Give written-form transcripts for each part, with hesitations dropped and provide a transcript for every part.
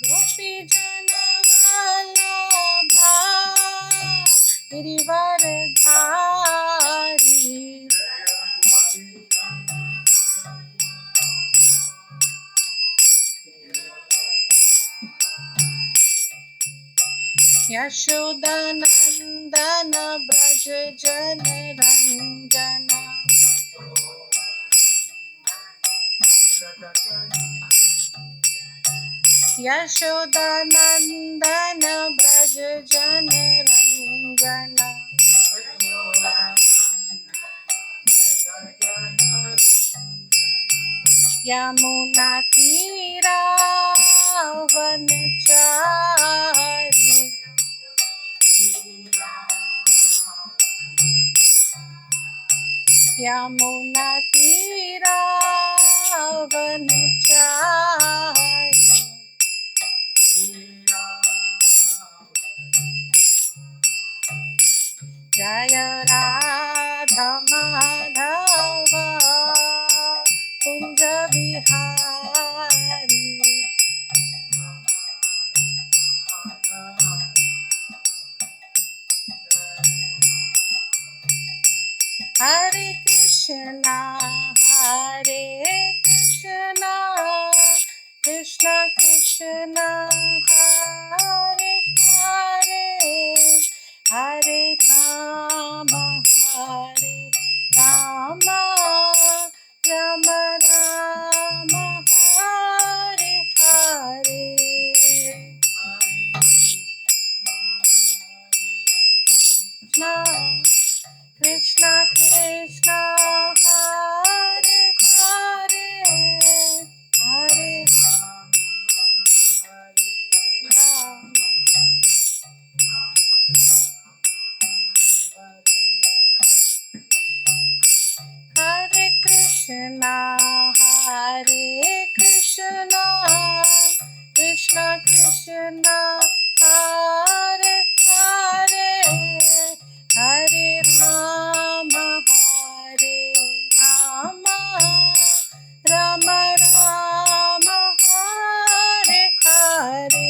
गोपी जन वल्लभा गिरिवरधारी यशोदनंदन ब्रज जन रंजन यशोदनंदन ब्रज जन रंजन यमुना तीरा वनचारी यमुना तीरा वनचारी जय राधा माधव कुंज बिहारी हरे कृष्णा कृष्ण कृष्ण हरे हरे हरे राम राम राम हरे हरे कृष्ण कृष्ण हरे हरे हरे राम हरे कृष्ण कृष्ण कृष्ण हरे हरे हरे राम राम राम हरे हरे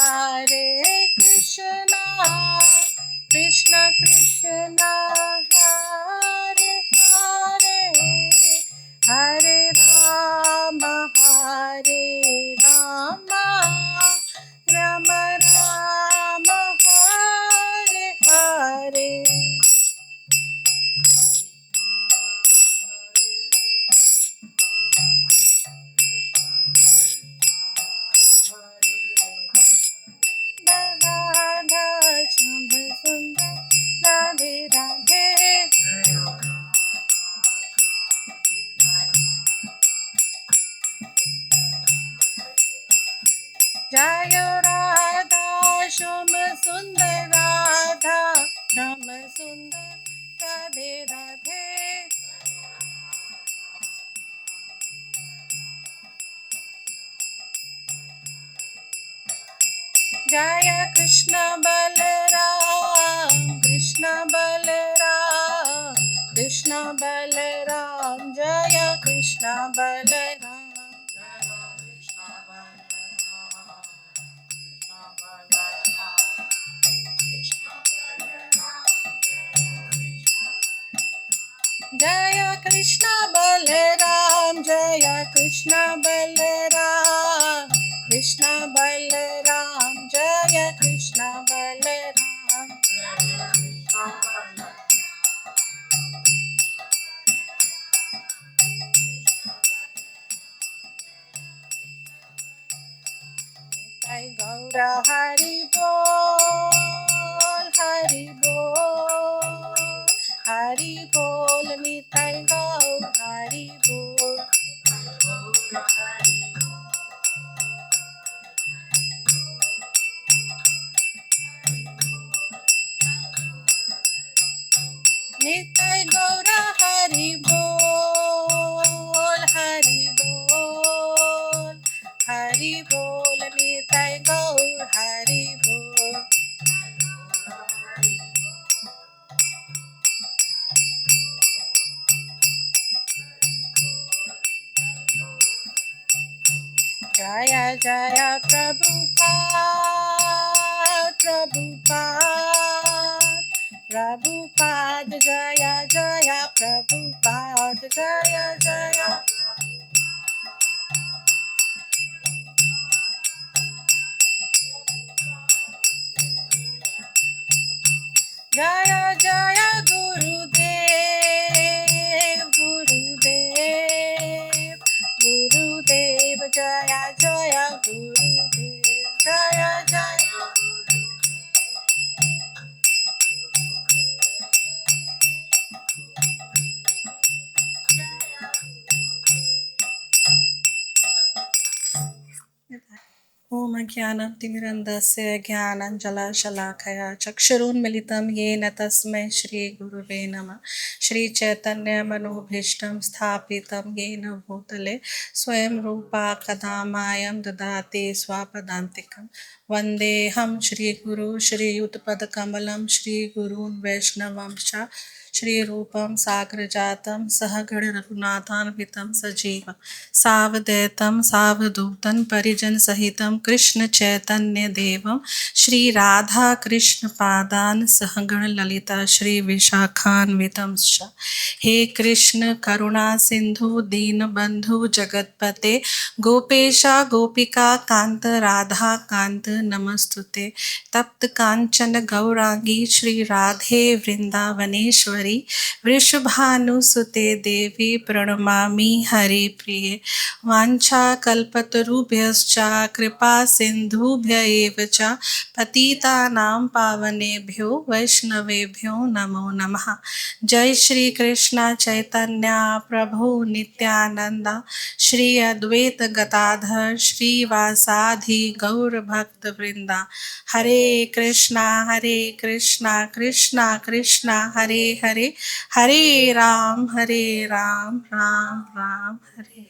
हरे कृष्ण कृष्ण कृष्ण हरे हरे हरे राम राम राम हरे हरे राधा श्याम सुंदर राधे राधे जय राधा श्याम सुंदर राधा श्याम सुंदर राधे राधे जय कृष्ण बलराम कृष्ण बलराम कृष्ण बलराम जय कृष्ण बलराम जय कृष्ण बलराम जय कृष्ण बलराम कृष्ण बलराम जय Krishna Balram Gaura Hari Bol, Hari Bol, Hari Bol, Nitai Gaur Hari Bol. Nitai Gaura Hari Bol, Hari Bol, Hari Bol, Nitai Gaur Hari Bol. Jaya Jaya Prabhupada, Prabhupada, Prabhupada, Jaya Jaya Prabhupada, Jaya Jaya. Jaya Jaya Gurudev, Gurudev, Gurudev, Jaya Jaya Gurudev, Jaya Jaya. ओम अज्ञानतिमिरन्धस्य ज्ञानाञ्जनशलाकया चक्षुरुन्मिलितं येन तस्मै श्रीगुरुवे नमः। श्रीचैतन्यमनोभीष्टं स्थापितं येन भूतले स्वयं रूपा कदा मायं ददाति स्वपदान्तिकं। वन्देऽहं श्रीगुरु श्रीयुतपदकमलं श्रीगुरून् वैष्णवंश्च श्रीरूपं साग्रजातं सहगण रघुनाथान्वितं सजीवं सावधैतं सावधूतं परिजनसहितं कृष्ण चैतन्य देवं श्री राधा कृष्ण पादान सहगण ललिता श्री विशाखान्वितं च। हे कृष्ण करुणा सिंधु दीनबंधु जगतपते गोपेशा गोपिका कांत राधा कांत नमस्तुते। तप्त कांचन गौरांगी श्री राधे वृंदावनेश्वरी वृषभानुसुते देवी प्रणमामि हरि प्रिये। वाञ्छाकल्पतरुभ्यश्च कृपा सिन्धुभ्य एव च पतितानां पावनेभ्यो वैष्णवेभ्यो नमो नमः। जय श्री कृष्ण चैतन्य प्रभु नित्यानंद श्री अद्वैत गदाधर श्रीवासादि गौर भक्त वृंदा। हरे कृष्णा कृष्णा कृष्णा हरे हरे, हरे राम राम राम हरे।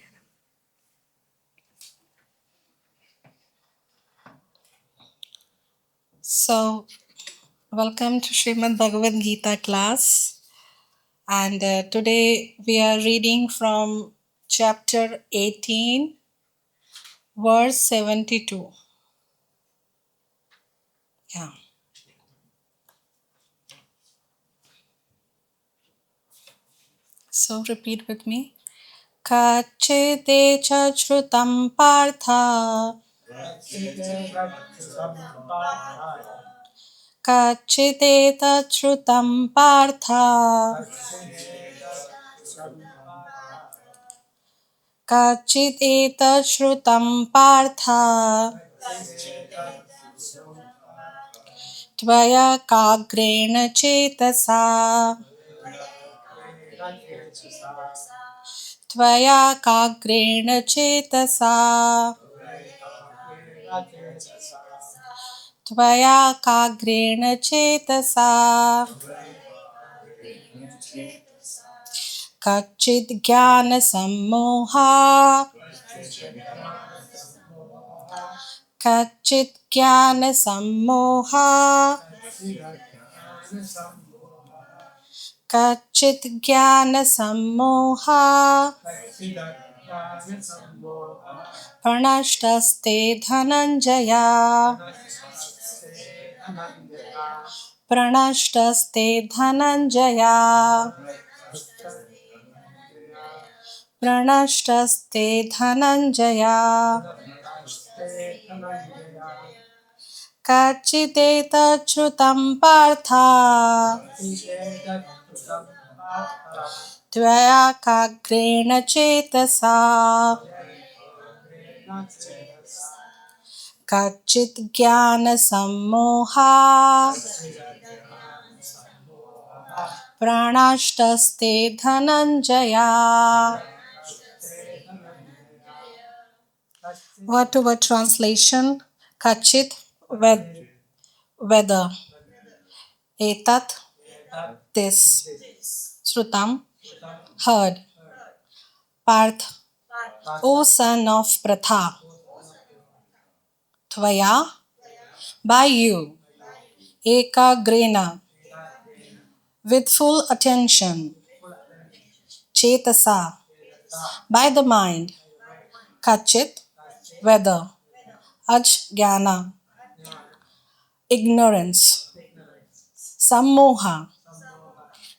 So, welcome to Srimad Bhagavad Gita class, and today we are reading from chapter 18, verse 72. Yeah. So repeat with me. Kachete cha shrutam partha, kachete tachrutam partha, kachit etashrutam partha, tvaya kagren chetasa, tvaya kagren chetasa, tvaya kagren chetasa, kachit jnana sammoha, kachit jnana sammoha, kachit jnana sammoha, pranashtaste dhananjaya, pranashtaste dhananjaya, pranashtaste dhananjaya, kachitetachutam partha, tvaya kagrena chetasa, कच्चित् ज्ञानसम्मोहा प्राणाष्टस्ते Dhananjaya. Word to word translation. Kachit, whether. Etat, this. Shrutam, heard. Parth, O son of Pratha. Tvaya, by you. Ekagrena, with full attention. Chetasa, by the mind. Kachit, whether. Ajnana, ignorance. Sammoha,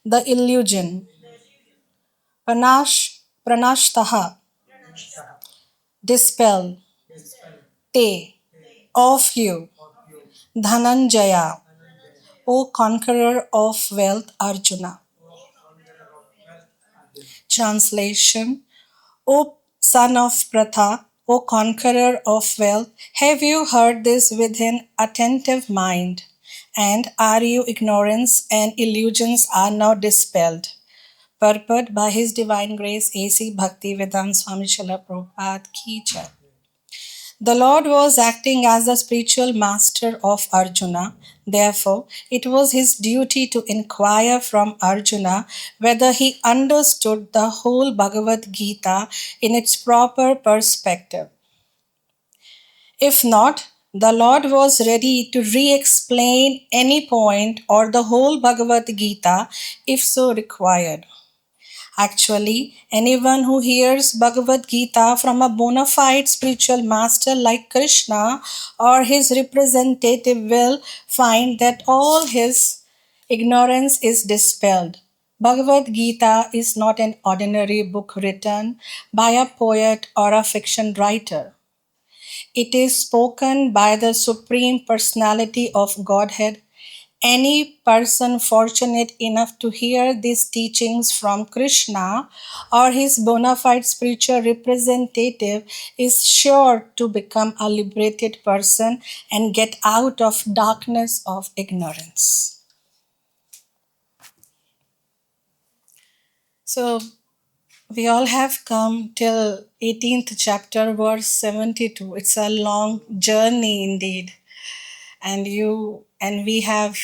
the illusion. Pranashtaha, dispel. Te, of you. Dhananjaya, O conqueror of wealth, Arjuna. Translation. O son of Pratha, O conqueror of wealth, have you heard this with an attentive mind? And are your ignorance and illusions are now dispelled? Purport by His Divine Grace A.C. Bhaktivedanta Swami Srila Prabhupada Ki Jai. The Lord was acting as the spiritual master of Arjuna. Therefore, it was his duty to inquire from Arjuna whether he understood the whole Bhagavad Gita in its proper perspective. If not, the Lord was ready to re explain any point or the whole Bhagavad Gita if so required. Actually, anyone who hears Bhagavad Gita from a bona fide spiritual master like Krishna or his representative will find that all his ignorance is dispelled. Bhagavad Gita is not an ordinary book written by a poet or a fiction writer. It is spoken by the Supreme Personality of Godhead. Any person fortunate enough to hear these teachings from Krishna or his bona fide spiritual representative is sure to become a liberated person and get out of darkness of ignorance. So, we all have come till 18th chapter, verse 72. It's a long journey indeed. And we have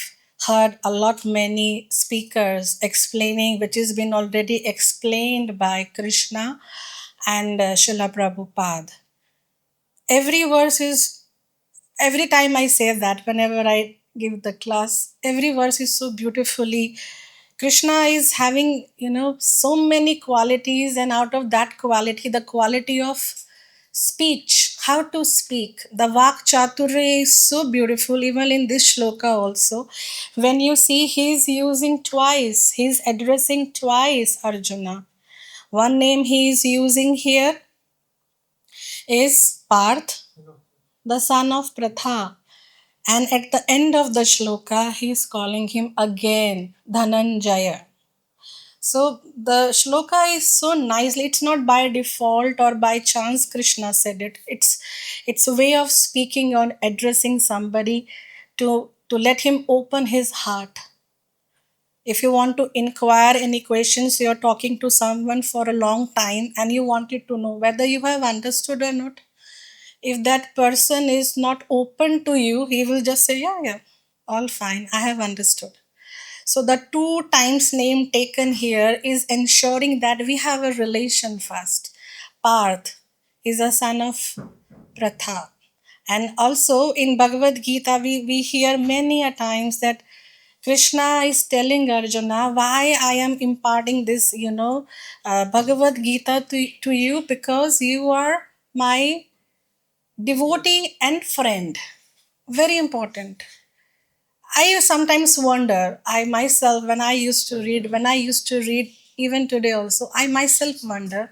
heard a lot many speakers explaining, which has been already explained by Krishna and Srila Prabhupada. Every time I say that, whenever I give the class, every verse is so beautifully. Krishna is having, so many qualities, and out of that quality, the quality of speech, how to speak. The Vak Chaturya is so beautiful, even in this shloka also. When you see he's addressing twice Arjuna. One name he is using here is Parth, the son of Pratha. And at the end of the shloka, he is calling him again Dhananjaya. So the shloka is so nicely, it's not by default or by chance Krishna said it. It's a way of speaking on addressing somebody to let him open his heart. If you want to inquire any questions, you're talking to someone for a long time and you wanted to know whether you have understood or not. If that person is not open to you, he will just say, yeah, all fine, I have understood. So the 2 times name taken here is ensuring that we have a relation first. Parth is a son of Pratha. And also in Bhagavad Gita, we hear many a times that Krishna is telling Arjuna, why I am imparting this, Bhagavad Gita to you, because you are my devotee and friend. Very important. I sometimes wonder, when I used to read, even today also, I myself wonder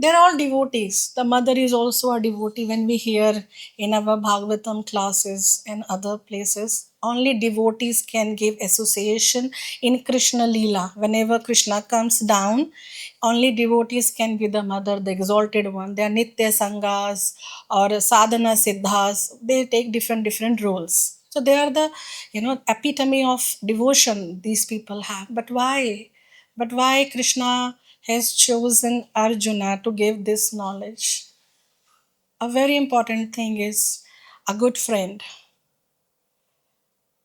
They're all devotees. The mother is also a devotee. When we hear in our Bhagavatam classes and other places, only devotees can give association in Krishna Leela. Whenever Krishna comes down, only devotees can be the mother, the exalted one. They are Nitya Sangas or Sadhana Siddhas. They take different roles. So they are the epitome of devotion these people have. But why? But why Krishna has chosen Arjuna to give this knowledge? A very important thing is a good friend.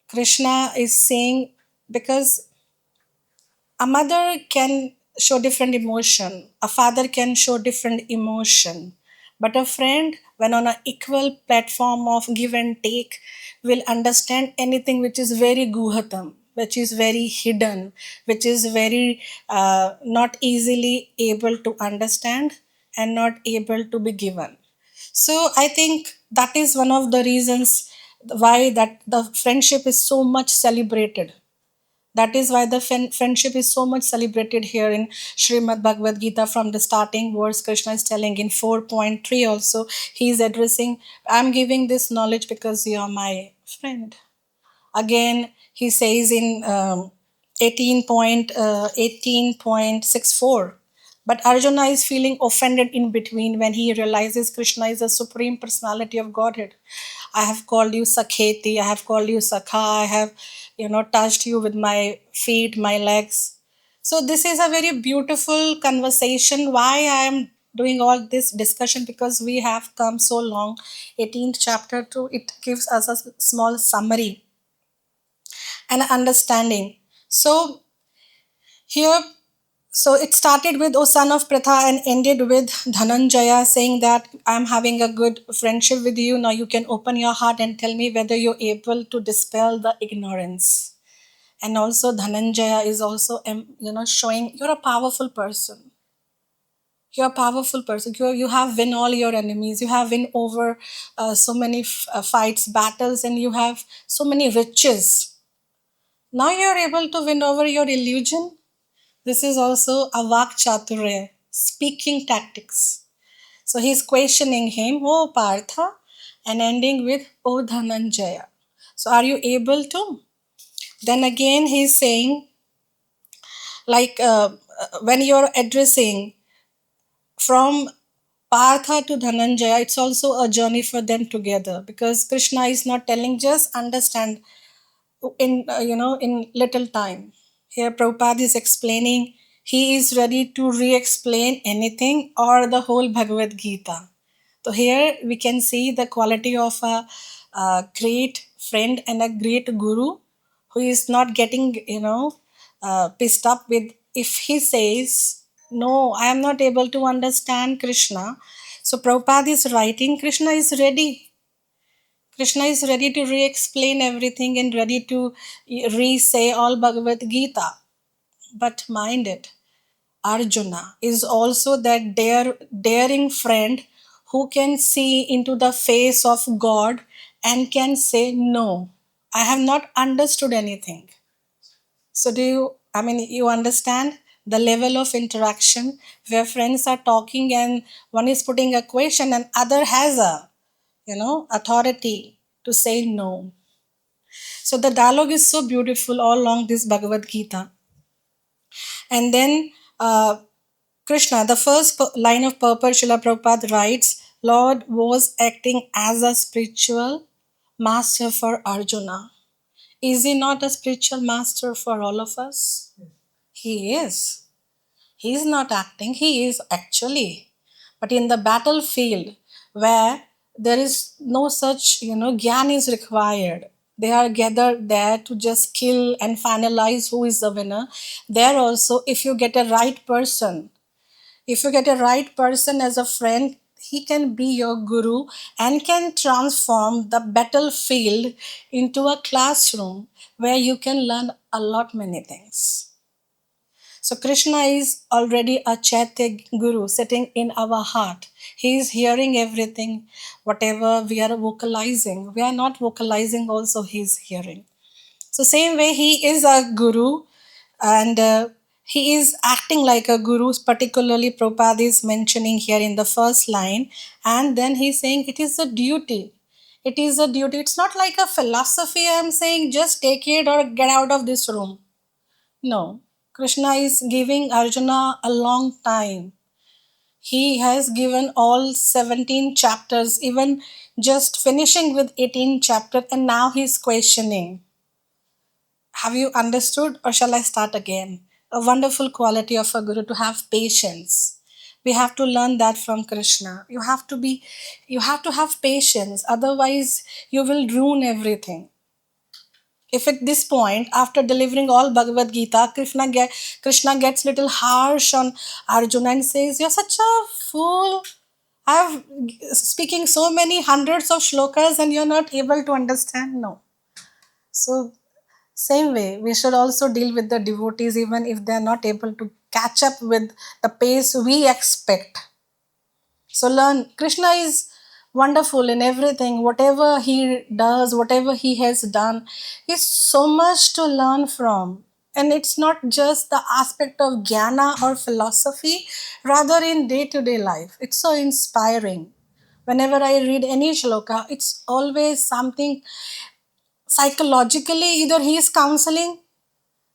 Krishna is saying, because a mother can show different emotion, a father can show different emotion, but a friend, when on an equal platform of give and take, will understand anything which is very guhatam, which is very hidden, which is very not easily able to understand and not able to be given. So I think that is one of the reasons why that the friendship is so much celebrated. That is why the friendship is so much celebrated here in Srimad Bhagavad Gita. From the starting verse, Krishna is telling in 4.3 also, he is addressing, I'm giving this knowledge because you are my friend. Again, he says in 18.64, but Arjuna is feeling offended in between when he realizes Krishna is the supreme personality of Godhead. I have called you Sakheti, I have called you Sakha, I have, touched you with my feet, my legs. So this is a very beautiful conversation. Why I am doing all this discussion? Because we have come so long. 18th chapter 2, it gives us a small summary and understanding. So here, so it started with O son of Pratha and ended with Dhananjaya saying that I'm having a good friendship with you. Now you can open your heart and tell me whether you're able to dispel the ignorance. And also Dhananjaya is also showing you're a powerful person. You're a powerful person. You have win all your enemies. You have win over so many fights, battles, and you have so many riches. Now you're able to win over your illusion. This is also a vak chaturya, speaking tactics. So he's questioning him, oh Partha, and ending with, oh Dhananjaya. So are you able to? Then again he's saying, like when you're addressing from Partha to Dhananjaya, it's also a journey for them together, because Krishna is not telling just understand in in little time. Here Prabhupada is explaining, he is ready to re-explain anything or the whole Bhagavad Gita. So here we can see the quality of a great friend and a great guru, who is not getting pissed up with if he says no, I am not able to understand Krishna. So Prabhupada is writing, Krishna is ready. Krishna is ready to re-explain everything and ready to re-say all Bhagavad Gita. But mind it, Arjuna is also that daring friend who can see into the face of God and can say, no, I have not understood anything. So you understand the level of interaction where friends are talking and one is putting a question and other has a, authority to say no. So the dialogue is so beautiful all along this Bhagavad Gita. And then Krishna, the first line of purport, Srila Prabhupada writes, Lord was acting as a spiritual master for Arjuna. Is he not a spiritual master for all of us? He is. He is not acting, he is actually. But in the battlefield where there is no such, gyan is required. They are gathered there to just kill and finalize who is the winner. There also, if you get a right person, if you get a right person as a friend, he can be your guru and can transform the battlefield into a classroom where you can learn a lot many things. So Krishna is already a Chaitya Guru sitting in our heart. He is hearing everything, whatever we are vocalizing. We are not vocalizing also, he is hearing. So same way he is a Guru, and He is acting like a guru, particularly Prabhupada is mentioning here in the first line, and then he's saying it is a duty. It is a duty. It's not like a philosophy. I'm saying just take it or get out of this room. No. Krishna is giving Arjuna a long time. He has given all 17 chapters, even just finishing with 18 chapters, and now he's questioning. Have you understood, or shall I start again? A wonderful quality of a guru to have patience. We have to learn that from Krishna. You have to have patience, otherwise, you will ruin everything. If at this point, after delivering all Bhagavad Gita, Krishna gets little harsh on Arjuna and says, "You're such a fool. I've speaking so many hundreds of shlokas and you're not able to understand." No. So same way, we should also deal with the devotees even if they're not able to catch up with the pace we expect. So learn. Krishna is wonderful in everything. Whatever he does, whatever he has done, is so much to learn from. And it's not just the aspect of jnana or philosophy, rather in day to day life. It's so inspiring. Whenever I read any shloka, it's always something psychologically, either he is counseling,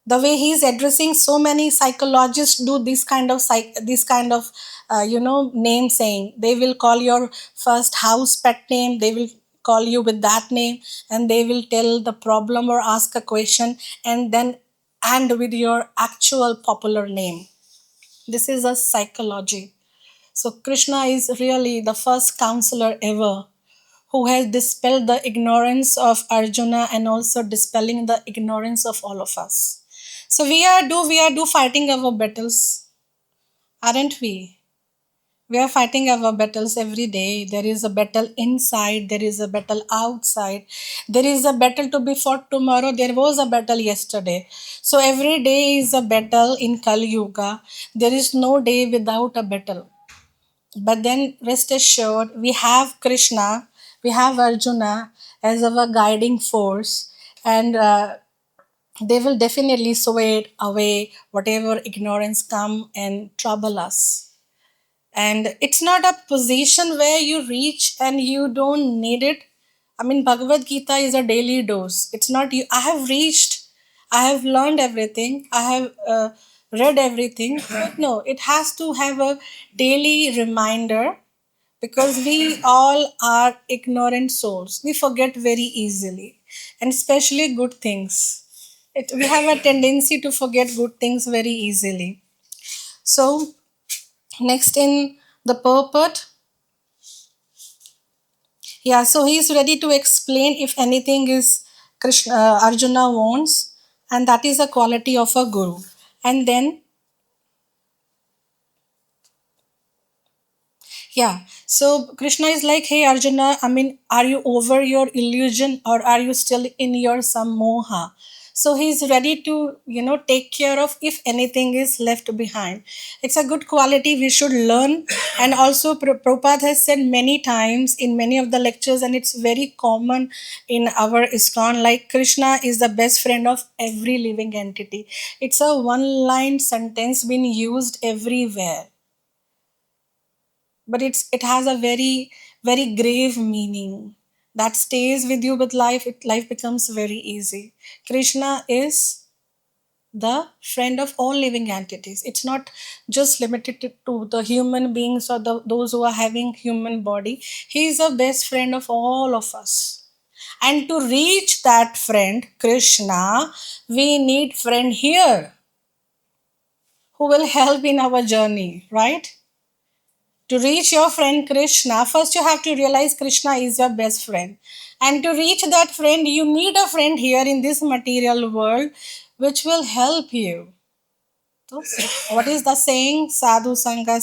the way he's addressing. So many psychologists do this kind of name saying. They will call your first house pet name, they will call you with that name, and they will tell the problem or ask a question, and then end with your actual popular name. This is a psychology. So Krishna is really the first counselor ever who has dispelled the ignorance of Arjuna and also dispelling the ignorance of all of us. So we are do fighting our battles, aren't we? We are fighting our battles every day. There is a battle inside, there is a battle outside, there is a battle to be fought tomorrow. There was a battle yesterday. So every day is a battle in Kali Yuga. There is no day without a battle. But then rest assured, we have Krishna, we have Arjuna as our guiding force, and they will definitely sway away whatever ignorance come and trouble us. And it's not a position where you reach and you don't need it. I mean, Bhagavad Gita is a daily dose. It's not you. I have reached, I have learned everything, I have read everything. But no, it has to have a daily reminder, because we all are ignorant souls. We forget very easily, and especially good things. We have a tendency to forget good things very easily. So, next in the purport, yeah, so he is ready to explain if anything is Arjuna wants, and that is a quality of a guru. And then, yeah, so Krishna is like, hey Arjuna, I mean, are you over your illusion or are you still in your some moha? So he's ready to, take care of if anything is left behind. It's a good quality we should learn. And also, Prabhupada has said many times in many of the lectures, and it's very common in our ISKCON, like Krishna is the best friend of every living entity. It's a one line sentence being used everywhere, but it has a very very grave meaning that stays with you with life. Life becomes very easy. Krishna is the friend of all living entities. It's not just limited to the human beings or those who are having human body. He is the best friend of all of us, and to reach that friend Krishna, we need friend here who will help in our journey, right? To reach your friend Krishna, first you have to realize Krishna is your best friend. And to reach that friend, you need a friend here in this material world which will help you. So, what is the saying? Sadhu Sangha,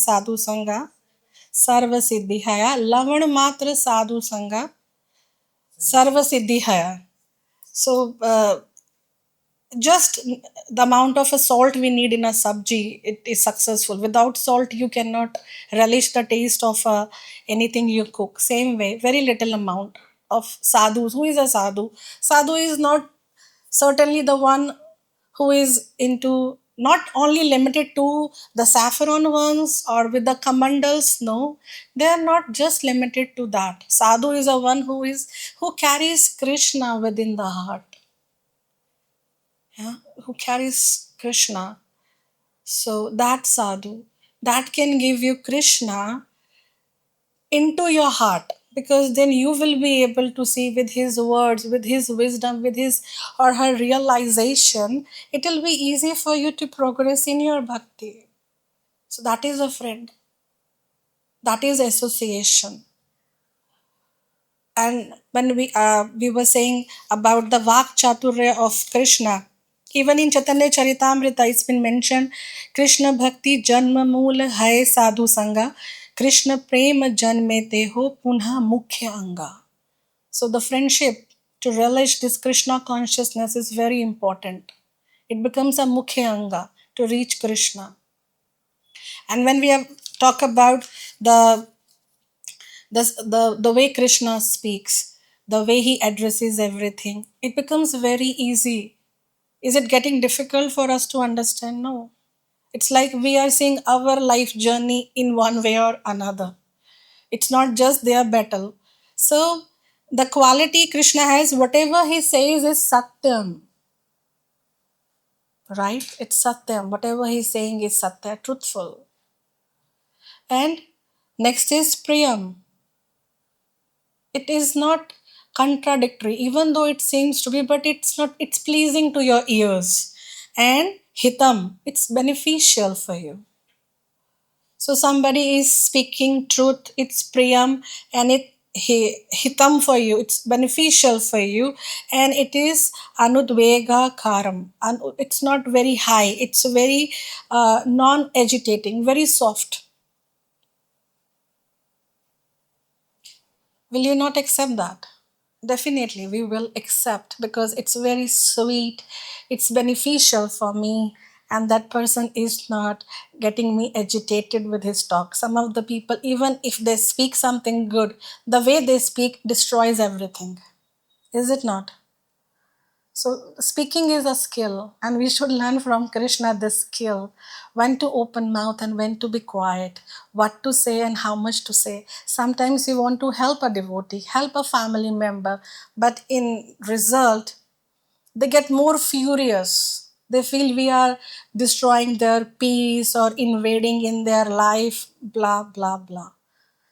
Sarva Siddhi Haya. Lavan Matra Sadhu Sangha, Sarva Siddhi Haya. So, just the amount of a salt we need in a sabji, it is successful. Without salt you cannot relish the taste of anything you cook. Same way, very little amount of sadhus. Who is a sadhu? Sadhu is not certainly the one who is into not only limited to the saffron ones or with the kamandals. No, they are not just limited to that. Sadhu is a one who carries Krishna within the heart. Yeah, who carries Krishna. So that sadhu, that can give you Krishna into your heart, because then you will be able to see with his words, with his wisdom, with his or her realization, it will be easy for you to progress in your bhakti. So that is a friend, that is association. And when we were saying about the Vak Chaturya of Krishna, even in Chaitanya Charitamrita, it's been mentioned Krishna Bhakti Janma Mool Hai Sadhu Sangha, Krishna Prema Janmete Ho Punha Mukhya Anga. So the friendship to relish this Krishna consciousness is very important. It becomes a Mukhya Anga to reach Krishna. And when we have talk about the the way Krishna speaks, the way he addresses everything, it becomes very easy. Is it getting difficult for us to understand? No. It's like we are seeing our life journey in one way or another. It's not just their battle. So the quality Krishna has, whatever he says is Satyam. Right? It's Satyam. Whatever he's saying is Satya, truthful. And next is Priyam. It is not contradictory, even though it seems to be, but it's not, it's pleasing to your ears. And Hitam, it's beneficial for you. So somebody is speaking truth, it's Priyam, and hitam for you, it's beneficial for you, and it is Anudvega Karam. And it's not very high, it's very non-agitating, very soft. Will you not accept that? Definitely, we will accept, because it's very sweet, it's beneficial for me, and that person is not getting me agitated with his talk. Some of the people, even if they speak something good, the way they speak destroys everything. Is it not? So, speaking is a skill, and we should learn from Krishna this skill, when to open mouth and when to be quiet, what to say and how much to say. Sometimes we want to help a devotee, help a family member, but in result, they get more furious. They feel we are destroying their peace or invading in their life, blah, blah, blah.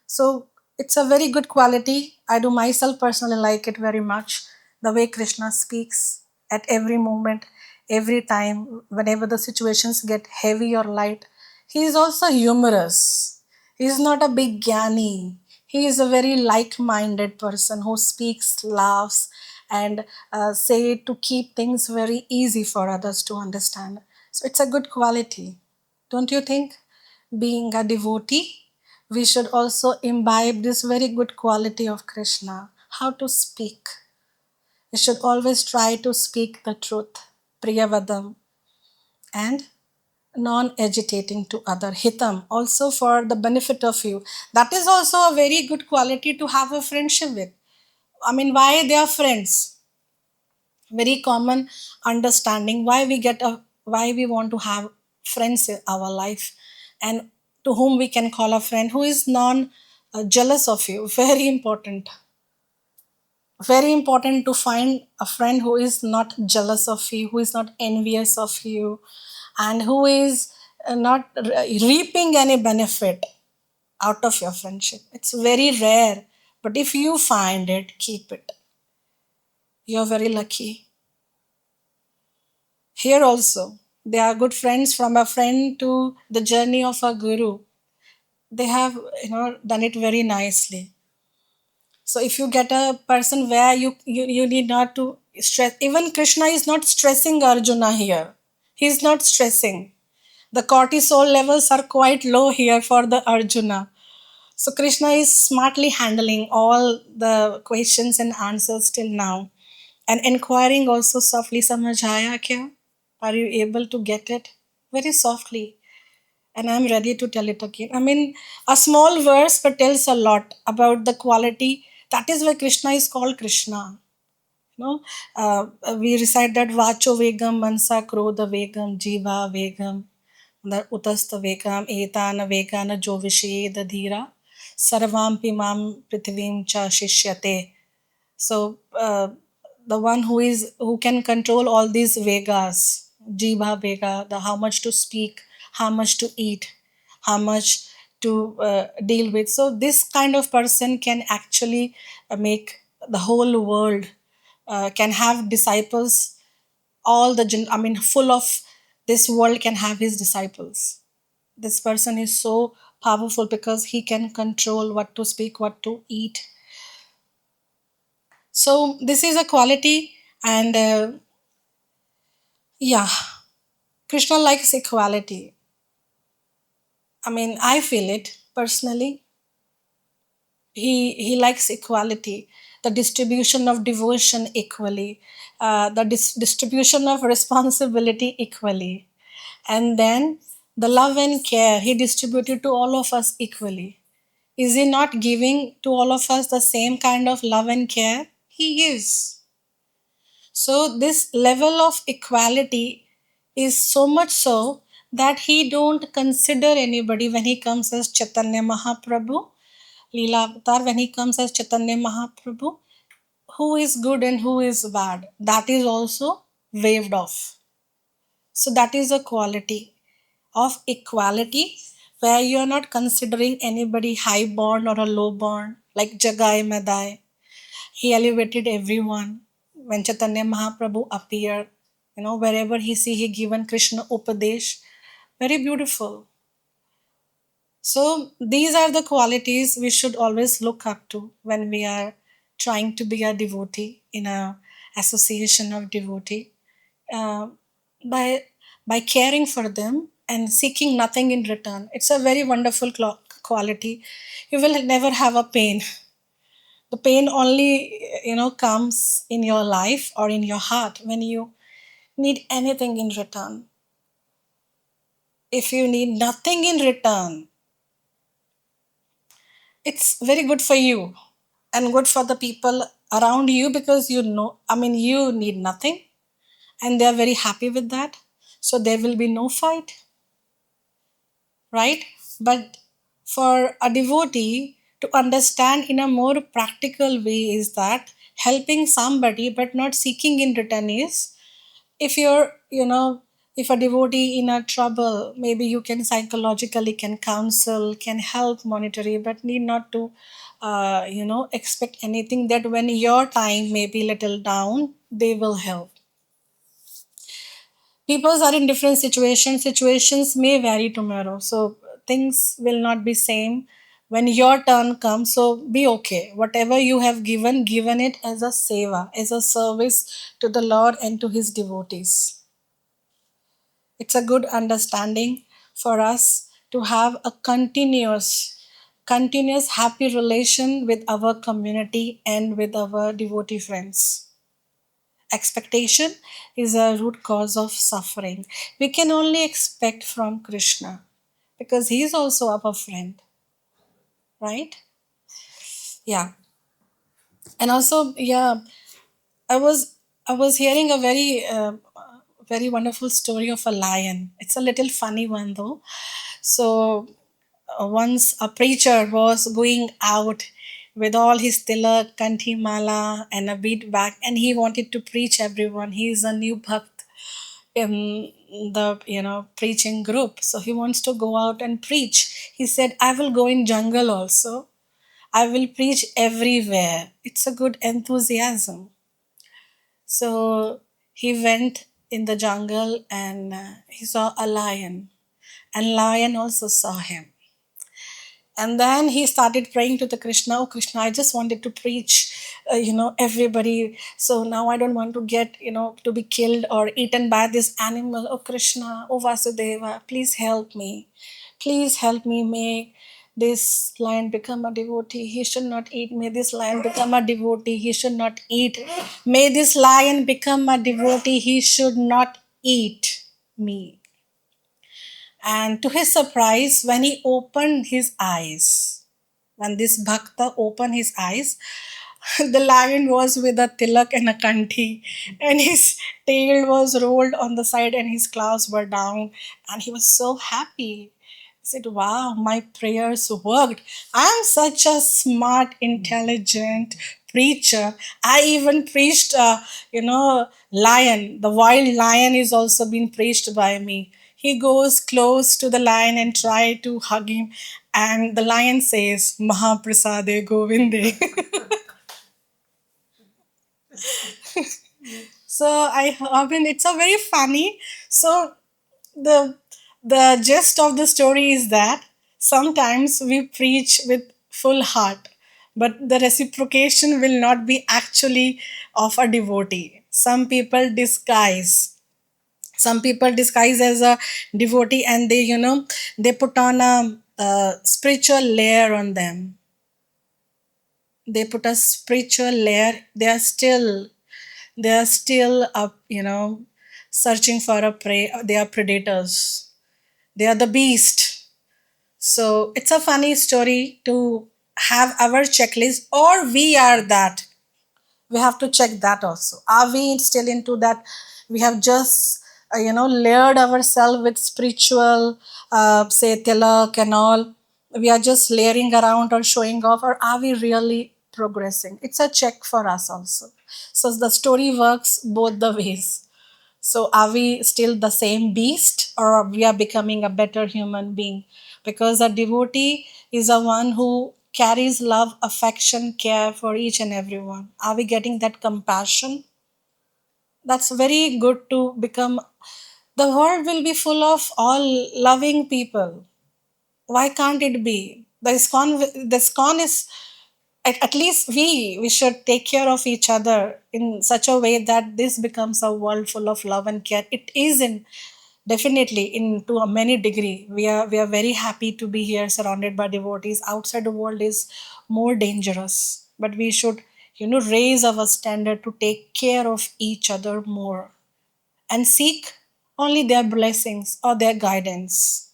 So it's a very good quality. I do myself personally like it very much. The way Krishna speaks at every moment, every time, whenever the situations get heavy or light. He is also humorous. He is not a big Gyani. He is a very like-minded person who speaks, laughs, and say to keep things very easy for others to understand. So it's a good quality. Don't you think? Being a devotee, we should also imbibe this very good quality of Krishna. How to speak. We should always try to speak the truth, Priyavadam, and non-agitating to other, Hitam, also for the benefit of you. That is also a very good quality to have a friendship with. I mean, why they are friends? Very common understanding why we want to have friends in our life, and to whom we can call a friend who is non jealous of you. Very important to find a friend who is not jealous of you, who is not envious of you, and who is not reaping any benefit out of your friendship. It's very rare, but if you find it, keep it. You're very lucky. Here also, they are good friends, from a friend to the journey of a guru. They have, done it very nicely. So if you get a person where you need not to stress, even Krishna is not stressing Arjuna here. He is not stressing. The cortisol levels are quite low here for the Arjuna. So Krishna is smartly handling all the questions and answers till now. And inquiring also softly, samajh aaya kya? Are you able to get it? Very softly. And I'm ready to tell it again. I mean, a small verse but tells a lot about the quality. That is why Krishna is called Krishna. No, we recite that Vacho Vegam, Mansa Krodha Vegam, Jiva Vegam, the Utasta Vegam, Etana Vegana Jovishe, the Dhira, Sarvam Pimam Prithivim Cha Shishyate. So the one who can control all these Vegas, Jiva Vega, the how much to speak, how much to eat, how much to deal with. So this kind of person can actually make the whole world can have disciples. All the I mean, full of this world can have his disciples. This person is so powerful because he can control what to speak, what to eat. So this is a quality, and yeah, Krishna likes equality. I mean, I feel it personally. He likes equality, the distribution of devotion equally, the distribution of responsibility equally, and then the love and care he distributed to all of us equally. Is he not giving to all of us the same kind of love and care? He is. So this level of equality is so much so that he don't consider anybody when he comes as Chaitanya Mahaprabhu, Leela Avatar, when he comes as Chaitanya Mahaprabhu, who is good and who is bad. That is also waved off. So that is a quality of equality where you are not considering anybody high born or a low born, like Jagai Madai. He elevated everyone. When Chaitanya Mahaprabhu appeared, wherever he see, he given Krishna Upadesh. Very beautiful. So these are the qualities we should always look up to when we are trying to be a devotee in a association of devotee. Uh, by by caring for them and seeking nothing in return, it's a very wonderful quality. You will never have a pain. The pain only comes in your life or in your heart when you need anything in return. If you need nothing in return, it's very good for you and good for the people around you, because I mean, you need nothing and they are very happy with that. So there will be no fight, right? But for a devotee to understand in a more practical way is that helping somebody but not seeking in return is, if you're if a devotee in a trouble, maybe you can psychologically can counsel, can help monetary, but need not to expect anything that when your time may be little down, they will help. People are in different situations may vary tomorrow, so things will not be same when your turn comes. So be okay, whatever you have given it as a seva, as a service to the Lord and to his devotees. It's a good understanding for us to have a continuous happy relation with our community and with our devotee friends. Expectation is a root cause of suffering. We can only expect from Krishna because he is also our friend, right? Yeah. And also, yeah, I was I was hearing a very wonderful story of a lion. It's a little funny one though. So once a preacher was going out with all his tilak, kanthi mala, and a bead bag, and he wanted to preach everyone. He is a new bhakt in the preaching group, so he wants to go out and preach. He said, "I will go in jungle also. I will preach everywhere." It's a good enthusiasm. So he went in the jungle and he saw a lion, and lion also saw him. And then he started praying to the Krishna, "Oh Krishna, I just wanted to preach, everybody. So now I don't want to get, to be killed or eaten by this animal. Oh Krishna, oh Vasudeva, please help me. Please help me. May this lion become a devotee. He should not eat. May this lion become a devotee. He should not eat. May this lion become a devotee. He should not eat me." And to his surprise, when he opened his eyes, when this bhakta opened his eyes, The lion was with a tilak and a kanthi, and his tail was rolled on the side, and his claws were down, and he was so happy. He said, "Wow, my prayers worked. I'm such a smart, intelligent preacher. I even preached, lion. The wild lion is also being preached by me." He goes close to the lion and try to hug him, and the lion says, "Mahaprasade Govinde." So I mean, it's a very funny. So the the gist of the story is that sometimes we preach with full heart, but the reciprocation will not be actually of a devotee. Some people disguise as a devotee, and they put on a spiritual layer on them. They put a spiritual layer. They are still up, searching for a prey. They are predators. They are the beast. So it's a funny story to have our checklist, or we are that. We have to check that also. Are we still into that? We have just, layered ourselves with spiritual, say, tilak and all. We are just layering around or showing off, or are we really progressing? It's a check for us also. So the story works both the ways. So are we still the same beast, or we are becoming a better human being? Because a devotee is a one who carries love, affection, care for each and everyone. Are we getting that compassion? That's very good to become. The world will be full of all loving people. Why can't it be? The ISKCON is, at least we should take care of each other in such a way that this becomes a world full of love and care. It is in, definitely, in to a many degree. We are very happy to be here surrounded by devotees. Outside the world is more dangerous, but we should, raise our standard to take care of each other more and seek only their blessings or their guidance.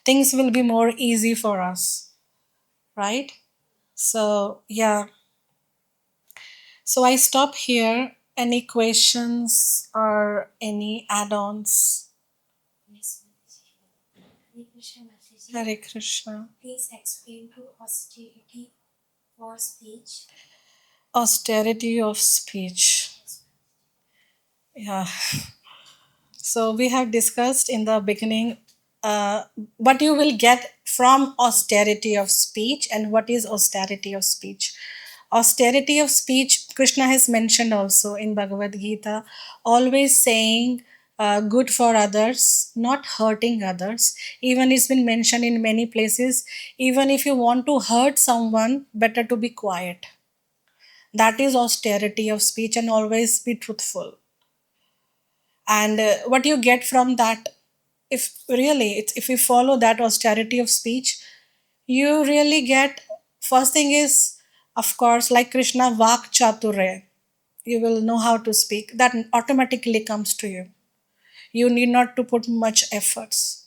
Things will be more easy for us, right? So yeah. So I stop here. Any questions or any add-ons? Yes, Mataji. Hare Krishna, Mataji. Hare Krishna. Please explain to austerity for speech. Austerity of speech. Yes, Yeah. So we have discussed in the beginning uh, what you will get from austerity of speech and what is austerity of speech. Austerity of speech, Krishna has mentioned also in Bhagavad Gita, always saying good for others, not hurting others. Even it's been mentioned in many places, even if you want to hurt someone, better to be quiet. That is austerity of speech, and always be truthful. And what you get from that, if really if you follow that austerity of speech, you really get, first thing is, of course, like Krishna, vak chaturya. You will know how to speak. That automatically comes to you. You need not to put much efforts.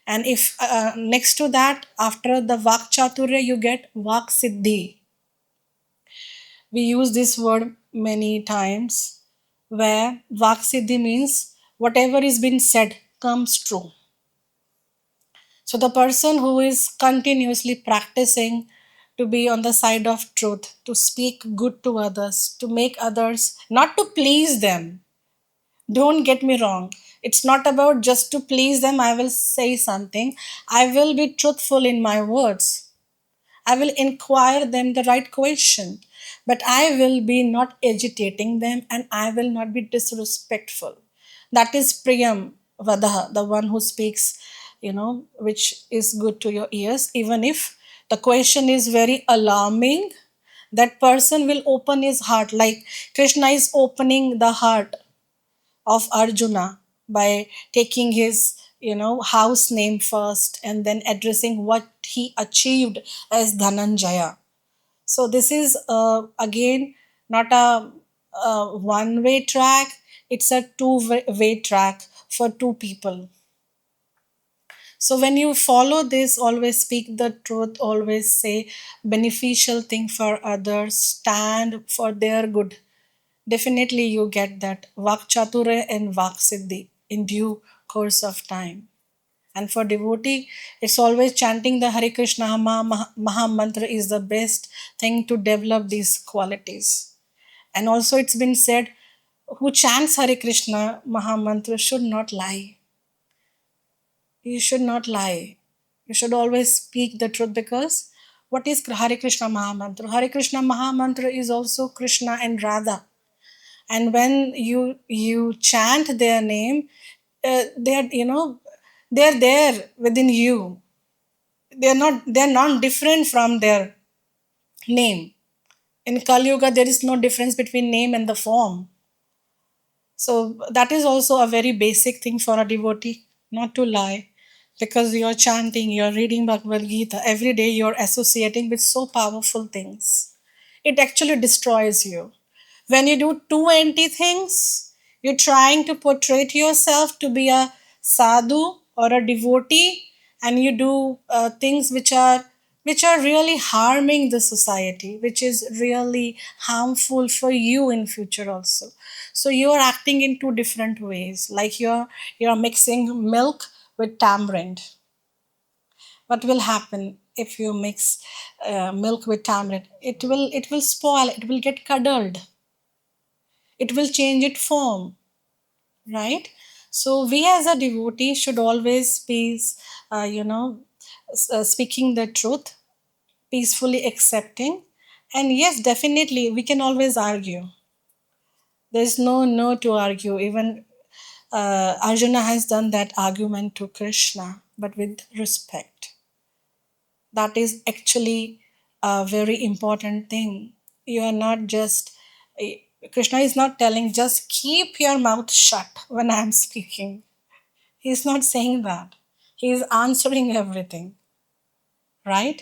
And if next to that, after the vak chaturya, you get vak siddhi. We use this word many times, where Vaksiddhi means whatever is being said comes true. So the person who is continuously practicing to be on the side of truth, to speak good to others, to make others, not to please them. Don't get me wrong. It's not about just to please them, I will say something. I will be truthful in my words. I will inquire them the right question, but I will be not agitating them, and I will not be disrespectful. That is Priyam Vadaha, the one who speaks, which is good to your ears. Even if the question is very alarming, that person will open his heart, like Krishna is opening the heart of Arjuna by taking his, house name first and then addressing what he achieved as Dhananjaya. So this is again not a one-way track; it's a two-way track for two people. So when you follow this, always speak the truth, always say beneficial thing for others, stand for their good. Definitely you get that Vak Chaturya and Vak Siddhi in due course of time. And for devotee, it's always chanting the Hare Krishna Maha Mantra is the best thing to develop these qualities. And also it's been said, who chants Hare Krishna Maha Mantra should not lie. You should not lie. You should always speak the truth, because what is Hare Krishna Maha Mantra? Hare Krishna Maha Mantra is also Krishna and Radha. And when you chant their name, they're they're there within you. They're not different from their name. In Kali Yuga, there is no difference between name and the form. So that is also a very basic thing for a devotee, not to lie, because you're chanting, you're reading Bhagavad Gita every day, you're associating with so powerful things. It actually destroys you. When you do too empty things, you're trying to portray yourself to be a sadhu or a devotee, and you do things which are really harming the society, which is really harmful for you in future also. So you are acting in two different ways, like you're mixing milk with tamarind. What will happen if you mix milk with tamarind? It will spoil, it will get curdled, it will change its form, right? So we as a devotee should always be speaking the truth, peacefully accepting. And yes, definitely we can always argue. There's no to argue. Even Arjuna has done that argument to Krishna, but with respect. That is actually a very important thing. You are not just, eh, Krishna is not telling just keep your mouth shut when I am speaking. He's not saying that. He is answering everything, right?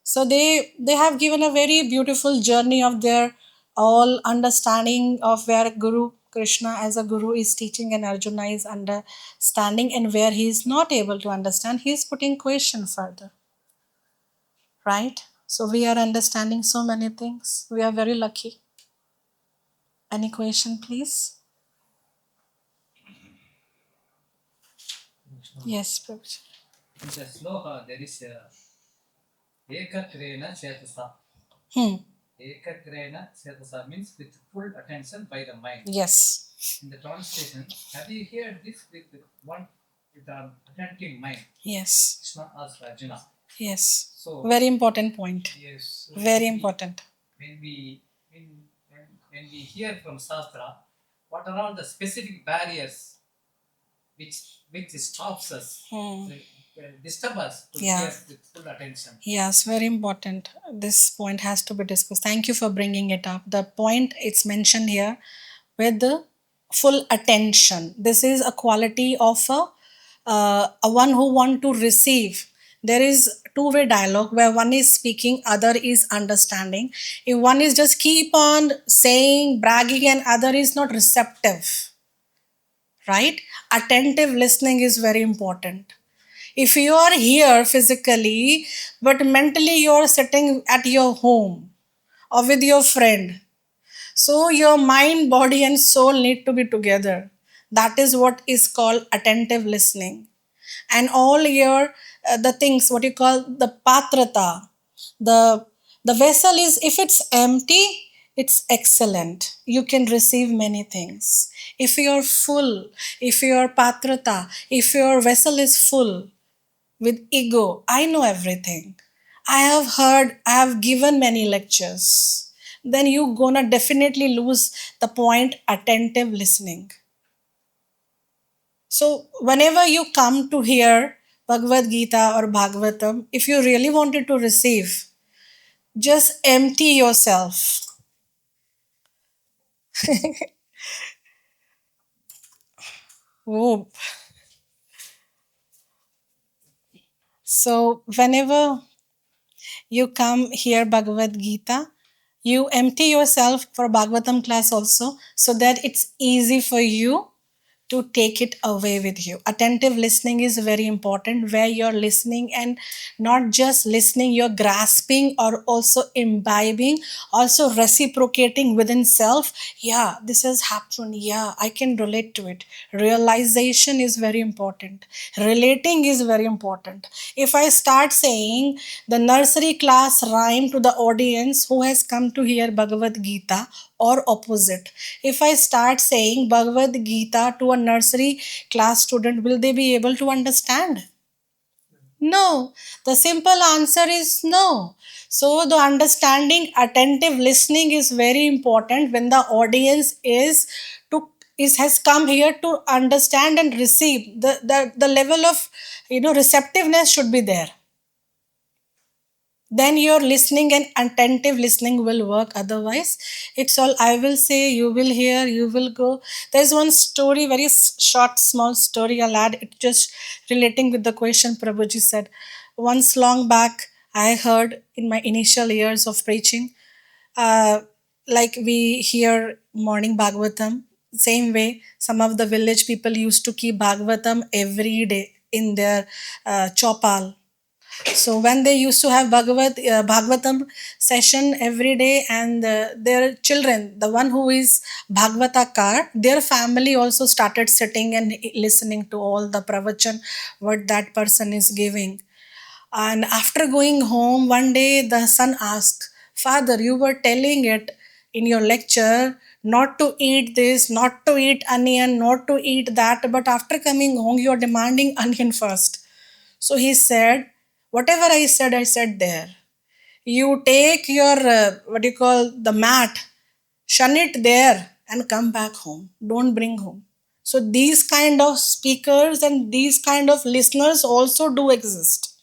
So they have given a very beautiful journey of their all understanding of where Guru Krishna as a guru is teaching and Arjuna is understanding, and where he is not able to understand, he is putting question further, right? So we are understanding so many things. We are very lucky. Any question, please? Yes, Prabhuji. In the sloka, there is Ekakrena Chetasa. Hmm. Ekakrena Chetasa means with full attention by the mind. Yes. In the translation, have you heard this with an attentive mind? Yes. Krishna asked Arjuna. Yes. So Very important point. yes, Very important. when we hear from Shastra, what are all the specific barriers which stops us, disturb us to Yeah. hear with full attention? Yes, very important. This point has to be discussed. Thank you for bringing it up. The point it's mentioned here with the full attention. This is a quality of a one who want to receive. There is two-way dialogue where one is speaking, other is understanding. If one is just keep on saying, bragging, and other is not receptive, right? Attentive listening is very important. If you are here physically, but mentally you are sitting at your home or with your friend, so your mind, body, and soul need to be together. That is what is called attentive listening. And all your the things what you call the patrata, the the vessel is, if it's empty, it's excellent. You can receive many things. If you're full, if your patrata, if your vessel is full with ego, I know everything, I have heard, I have given many lectures, then you gonna definitely lose the point attentive listening. So whenever you come to hear Bhagavad Gita or Bhagavatam, if you really wanted to receive, just empty yourself. Oh. So whenever you come here Bhagavad Gita, you empty yourself for Bhagavatam class also, so that it's easy for you to take it away with you. Attentive listening is very important, where you're listening and not just listening, you're grasping or also imbibing, also reciprocating within self. Yeah, this has happened. Yeah, I can relate to it. Realization is very important. Relating is very important. If I start saying the nursery class rhyme to the audience who has come to hear Bhagavad Gita, or opposite, if I start saying Bhagavad Gita to a nursery class student, will they be able to understand? No. The simple answer is no. So the understanding, attentive listening is very important when the audience is has come here to understand and receive. The level of receptiveness should be there. Then your listening and attentive listening will work. Otherwise, it's all I will say, you will hear, you will go. There's one story, very short small story I'll add, it just relating with the question Prabhuji said. Once long back, I heard in my initial years of preaching, uh, like we hear morning Bhagavatam, same way some of the village people used to keep Bhagavatam every day in their chopal. So when they used to have Bhagavatam session every day, and their children, the one who is Bhagavatakar, their family also started sitting and listening to all the pravachan what that person is giving. And after going home, one day the son asked, "Father, you were telling it in your lecture not to eat this, not to eat onion, not to eat that, but after coming home, you are demanding onion first." So he said, "Whatever I said there. You take your, what do you call, the mat, shun it there, and come back home. Don't bring home." So these kind of speakers and these kind of listeners also do exist,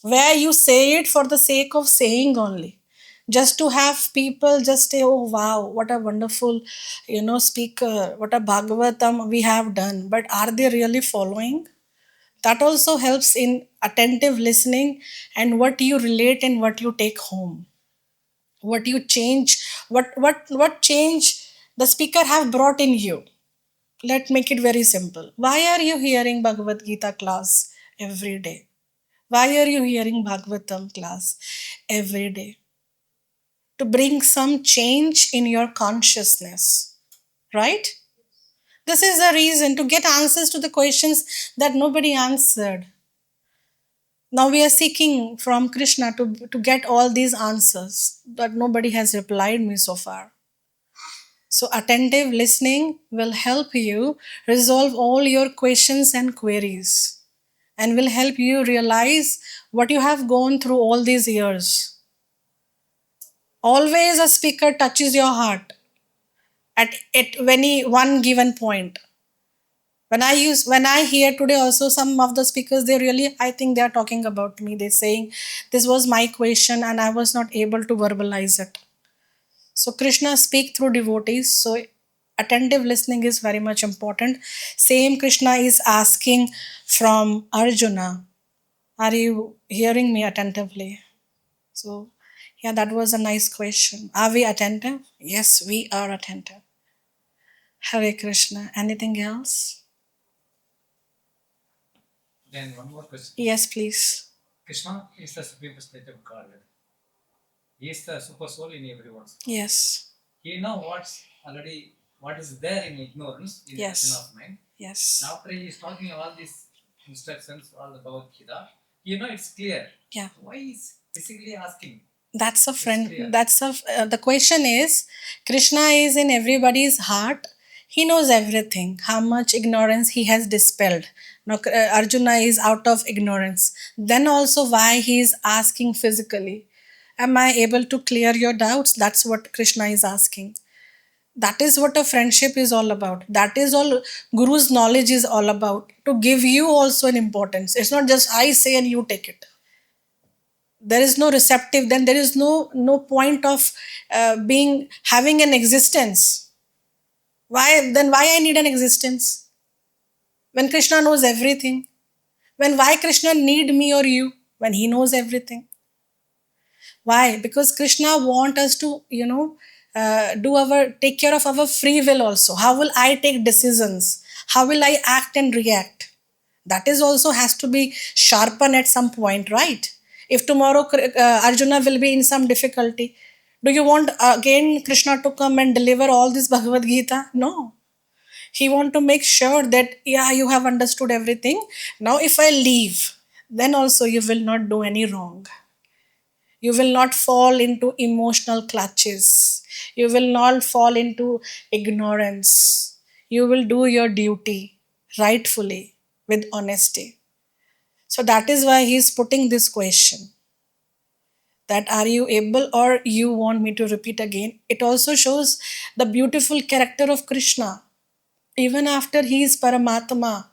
where you say it for the sake of saying only, just to have people just say, "Oh wow, what a wonderful speaker, what a Bhagavatam we have done," but are they really following? That also helps in attentive listening, and what you relate and what you take home, what you change, what change the speaker have brought in you. Let's make it very simple. Why are you hearing Bhagavad Gita class every day? Why are you hearing Bhagavatam class every day? To bring some change in your consciousness, right? This is the reason, to get answers to the questions that nobody answered. Now we are seeking from Krishna to get all these answers, but nobody has replied me so far. So attentive listening will help you resolve all your questions and queries, and will help you realize what you have gone through all these years. Always a speaker touches your heart at any one given point. When I hear today also some of the speakers, they really, I think they are talking about me. They're saying this was my question and I was not able to verbalize it. So Krishna speak through devotees. So attentive listening is very much important. Same Krishna is asking from Arjuna, are you hearing me attentively? So yeah, that was a nice question. Are we attentive? Yes, we are attentive. Hare Krishna. Anything else? Then one more question. Yes, please. Krishna is the supreme personality of Godhead. He is the super soul in everyone. Yes. He knows what is there in ignorance in Yes. the of mind. Yes. Now after he is talking all these instructions, all the Bhagavad Gita, it's clear. Yeah. Why is basically asking? That's a friend. clear. The question is, Krishna is in everybody's heart. He knows everything, how much ignorance he has dispelled. Now, Arjuna is out of ignorance. Then also, why he is asking physically? Am I able to clear your doubts? That's what Krishna is asking. That is what a friendship is all about. That is all Guru's knowledge is all about. To give you also an importance. It's not just I say and you take it. There is no receptive, then there is no point of having an existence. Why I need an existence when Krishna knows everything? Why Krishna need me or you when he knows everything? Why? Because Krishna want us to take care of our free will also. How will I take decisions? How will I act and react? That is also has to be sharpened at some point, right? If tomorrow Arjuna will be in some difficulty, do you want again Krishna to come and deliver all this Bhagavad Gita? No. He want to make sure that, yeah, you have understood everything. Now if I leave, then also you will not do any wrong. You will not fall into emotional clutches. You will not fall into ignorance. You will do your duty rightfully with honesty. So that is why he is putting this question, that are you able, or you want me to repeat again? It also shows the beautiful character of Krishna. Even after he is Paramatma,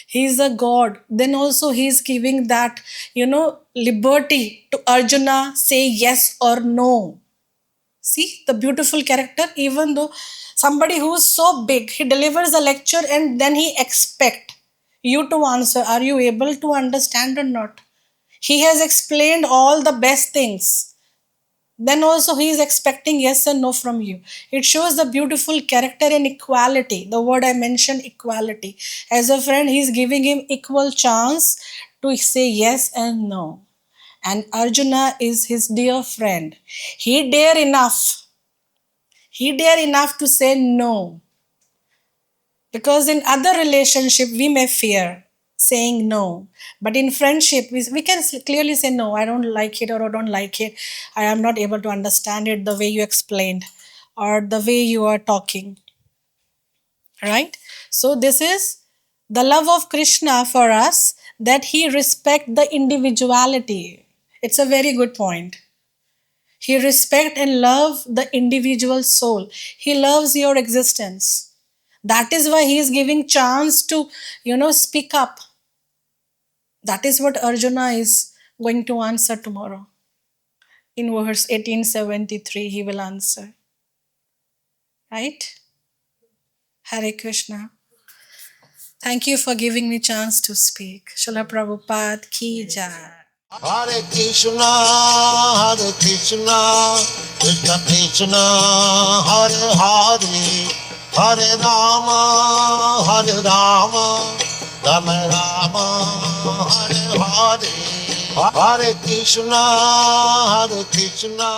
he is a god, then also he is giving that, liberty to Arjuna, say yes or no. See the beautiful character. Even though somebody who is so big, he delivers a lecture and then he expect you to answer, are you able to understand or not? He has explained all the best things, then also he is expecting yes and no from you. It shows the beautiful character and equality. The word I mentioned, equality. As a friend, he is giving him equal chance to say yes and no. And Arjuna is his dear friend. He dare enough. He dare enough to say no. Because in other relationship, we may fear saying no. But in friendship, we can clearly say no, I don't like it, or I don't like it. I am not able to understand it the way you explained or the way you are talking. Right? So this is the love of Krishna for us, that he respect the individuality. It's a very good point. He respect and love the individual soul. He loves your existence. That is why he is giving chance to, speak up. That is what Arjuna is going to answer tomorrow. In verse 1873, he will answer. Right? Hare Krishna. Thank you for giving me chance to speak. Srila Prabhupada ki jai. Hare Krishna, Krishna Krishna, Hare Hare, Hare Rama, Rama Rama, Hare Hare, Hare Krishna, Krishna.